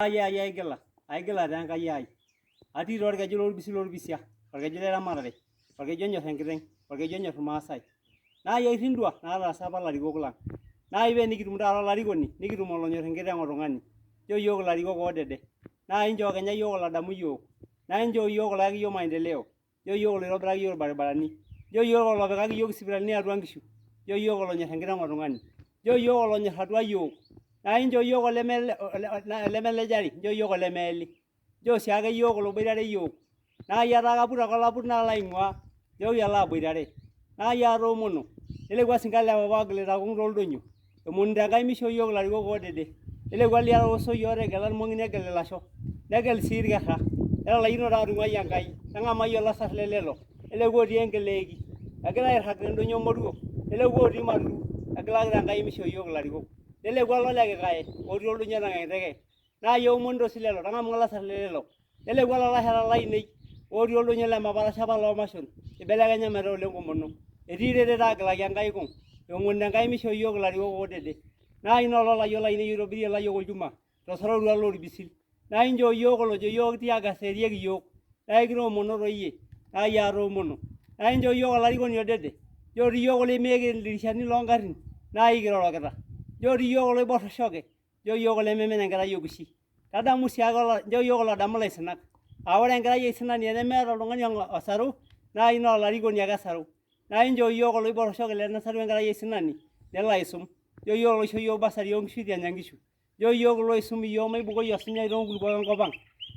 Ai aigila tenkai ai atii torkeju lorbisia orkeju leramatare orkeju onyor enkiteng orkeju onyor irmaasai naai airindua naataasa apa ilarikok lang naai pee nikitum taata olarikoni nikitum olonyor enkiteng otung'ani nchoo yiok ilarikok oodede naai nchoo kenya yiok olodamu yiok naai nchoo yiok oloyaki yiok maendeleo nchoo yiok oloitobiraki yiok irbaribarani nchoo yiok olopikaki yiok isipitalini atua nkishu nchoo yiok olonyor enkiteng otung'ani nchoo yiok olonyor atua yiok naai nchoo yiok olemelejari nchoo yiok olemeeli nchoo siake yiok oloboitare yiok naai etaa kaput ake olaput nalo aing'ua nchooki alo aboitare naai atoomono telekua sinkan lepapa oogilita kung tooldonyo emonito Enkai mishoo yiok ilarikok oodede telekua liata osoit ootegela irmong'i negel ilasho negel sii irkerra netalaikinote aatung'uai Enkai neng'amayie olasarr lelelo telekua otii enkeleeki egira airrag tendonyo moruo telekua otii matururu egilakita Enkai mishoo yiok ilarikok telekua lolekikae otii oldonyo teng'aiteke naai aomonito sii lelo tang'amu olasarr lelelo telekua lalashera lainei otii oldonyo le maparasha apa loomashon ibelekenya metaa ole nkomono etii iretet aagilaki Enkai kung eomonito Enkai mishoo yiok ilarikok oodede naai ina ololayiok lainei oitobirie ilayiok olchuma tosororua lorpisil naai nchoo yiok olojo yiok tiagas eerieki yiok naai kitoomono toi iyie naai atoomono naai nchoo yiok olarikoni odede nchoo yiok olemeeki ildirishani loongarrin naai kirorokita nchoo yiok oloiborr oshoke nchoo yiok olememen enkerai okishin tadamu siake nchoo yiok olodamu ilaisinak aa ore enkerai aisinani enemeeta oltung'ani osaru naai naa olarikoni ake esaru naai nchoo yiok oloiborr oshoke tenesaru enkerai aisinani nelo aisum nchoo yiok loisho yiok basari oonkishu itianya nkishu nchoo yiok loisum iyiok maibukoi osunyai toonkulukuok enkop ang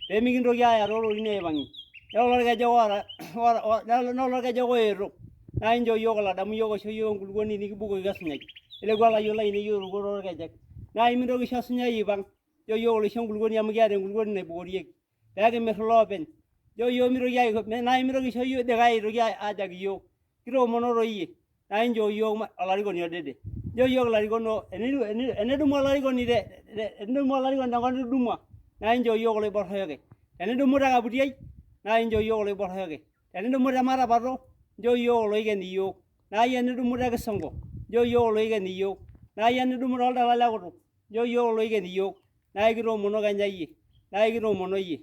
peemikintoki aaya toolorin aipang'i nelo orkejek oeto naai nchoo yiok olodamu yiok oisho yiok enkulukuoni nikibukoki osunyai telekua layiok lainei ootukuo torkejek naai mintoki aisho osunyai aipang nchoo yiok oloisho enkulukuoni amu kiata enkulukuoni naibukorieki peekimirr iloopeny nchoo yiok mitoki naai mitoki aisho likae aitoki aajaki yiok kitoomono toi iyie naai nchoo yiok olarikoni odede nchoo yiok ilarikok enedumu olarikoni tenkop nitudumua naai nchoo yiok oloiborr oshoke tenidumu te kaputiai naai nchoo yiok oloiborr oshoke tenidumu te matapato nchoo yiok oloiken iyiok naai enidumu te kisongo nchoo yiok oloiken iyiok naai enidumu tooldalat lekutuk nchoo yiok oloiken iyiok naai kitoomono kenya iyie naai kitoomono iyie.